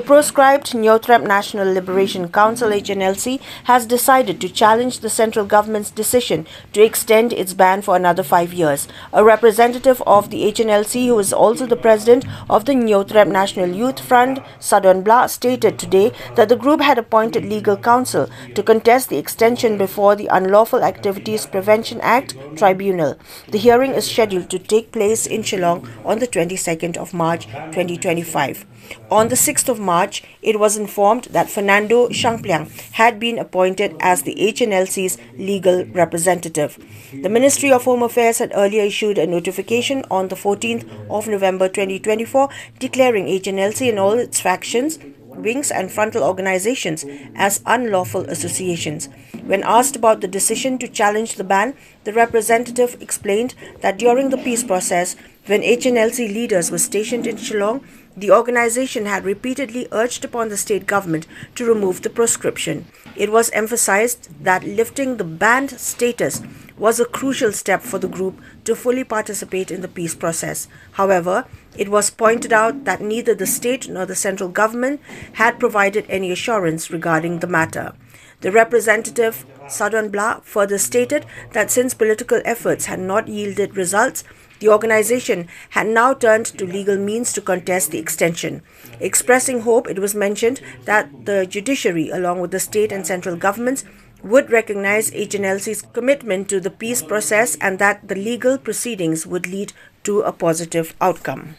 The proscribed Hnlc National Liberation Council (Hnlc) has decided to challenge the central government's decision to extend its ban for another 5 years. A representative of the Hnlc, who is also the president of the Hnlc National Youth Front, Sadon Bla, stated today that the group had appointed legal counsel to contest the extension before the Unlawful Activities Prevention Act Tribunal. The hearing is scheduled to take place in Shillong on the 22nd of March 2025. On the 6th of March, it was informed that Fernando Shangpliang had been appointed as the Hnlc's legal representative. The Ministry of Home Affairs had earlier issued a notification on the 14th of November 2024 declaring Hnlc and all its factions, wings and frontal organizations as unlawful associations. When asked about the decision to challenge the ban, the representative explained that during the peace process, when Hnlc leaders were stationed in Shillong, the organization had repeatedly urged upon the state government to remove the proscription. It was emphasized that lifting the banned status was a crucial step for the group to fully participate in the peace process. However, it was pointed out that neither the state nor the central government had provided any assurance regarding the matter. The representative, Sadon Bla, further stated that since political efforts had not yielded results, the organization had now turned to legal means to contest the extension. Expressing hope, it was mentioned that the judiciary, along with the state and central governments, would recognize Hnlc's commitment to the peace process and that the legal proceedings would lead to a positive outcome.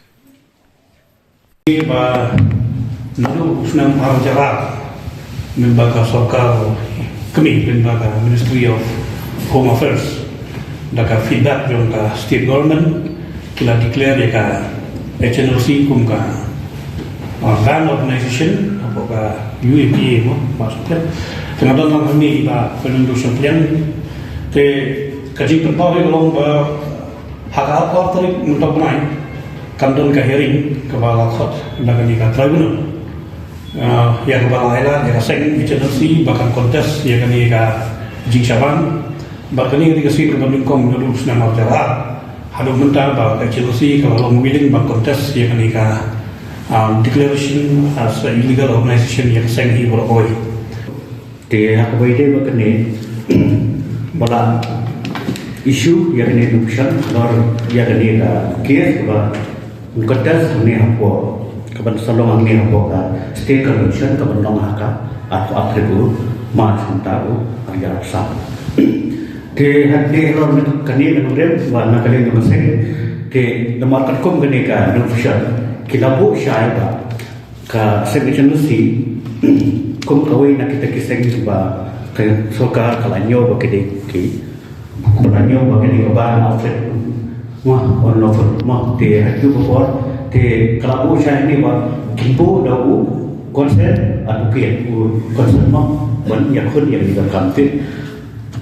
Ministry of Home Affairs daka feedback jong ka state government kila declare ya ka Hnlc kum ka ban organization apa ka UAPA mo maksudnya kenapa lang kami ba Fernando Shangpliang te kaji terpawe long ba hak hak tarik untuk main kanton ka hearing ka bala khot daga ni ka tribunal ya ka bala ila ya ka seng Hnlc bahkan kontes ya ka ni ka jingsaban Barkani ketika sih berbanding kom dulu senang berjalan, halu mentah bahwa Hnlc kalau willing berkontes ya kenika declaration as a illegal organization yang senghi beroi. Di hak bayi berkini pada isu yang ini dukshan lor yang ini dah kes bahwa kontes ini apa kapan salong ini apa ka state convention kapan long haka atau atribu macam tahu kerja besar. Ke hati orang kini menurut warna kalian masing ke nomor kom kini ka official kilabu syaiba ka Hnlc kom kawai nak kita kisah ba ke soka kalanyo ba kini ki kalanyo ba kini ba outfit wah on offer mah te hatu before te kilabu syai ni ba kimpo dau konsen atau kian konsen mah ban yakun yang dikamti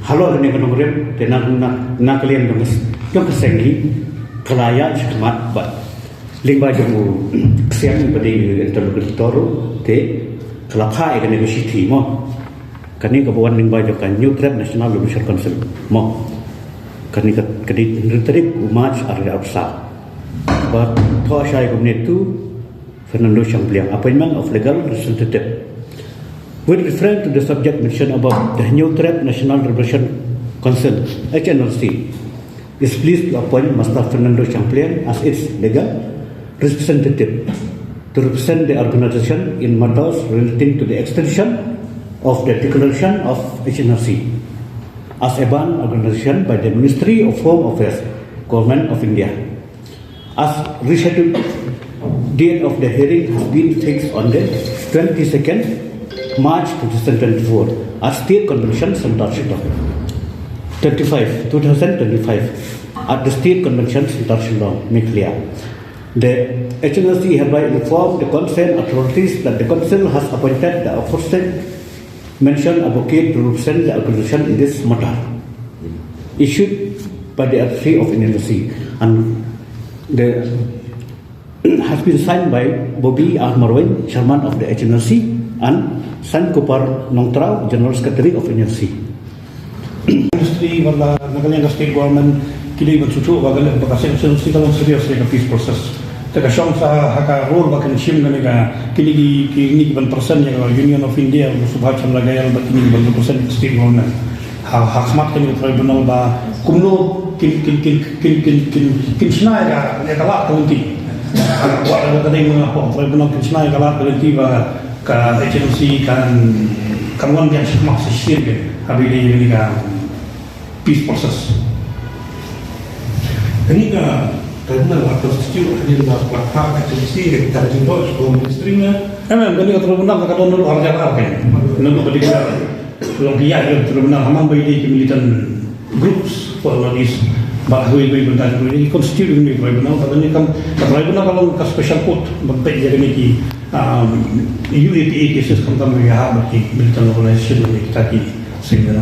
Halo ini menurut tenang nak kalian demes jom kesengi kelaya cemat bat lingba jemu siang pada interlokutor te kelapa ikan negosiasi mo kani kebuan lingba jokan Hnlc National Liberation Council mo kani kadi tarik umat area besar bat tho syai gumne tu Fernando Shangpliang appointment of legal representative. With reference to the subject mentioned above, the Hnlc National Liberation Council (Hnlc) is pleased to appoint Master Fernando Shangpliang as its legal representative to represent the organization in matters relating to the extension of the declaration of Hnlc as a banned organization by the Ministry of Home Affairs, Government of India. As rescheduled, date of the hearing has been fixed on the 22nd March 2024 at State Convention Center Shillong. 2025 at the State Convention Center Shillong, make clear. The Hnlc hereby informed the concerned authorities that the Council has appointed the aforesaid mentioned advocate to represent the organization in this matter, issued by the authority of Hnlc, and the has been signed by Bobby R. Marwin, Chairman of the Hnlc, and San Kupar Nongtrao, General Secretary of Hnlc. Ministry wala nagaling state government kili bercucu wala bakasen Hnlc dalam serius dengan peace process Terkasong sa haka role bakan sim kan ka kini ban persen ya Union of India subhat cham lagayal ba kini ban persen state government ha smat kan tribunal ba kumno kin snai ya kala kunti wa ada tadi mga tribunal kin snai kala kunti ba ka HNLC kan wan yang mak sistem ke habi ni ka peace process ini ka tribunal atau setuju hadir dalam hak agensi yang kita jumpa sebuah ministerinya. Emang gani ka tribunal ka don harga ka nulu badi ka long dia tribunal hamam bai di militan groups for this bah hui bentar ini constitute ni tribunal padanya kan tribunal kalau ka special court bagtai jadi ni UAPA cases kan kami ya berarti militan organization ni kita ki sehingga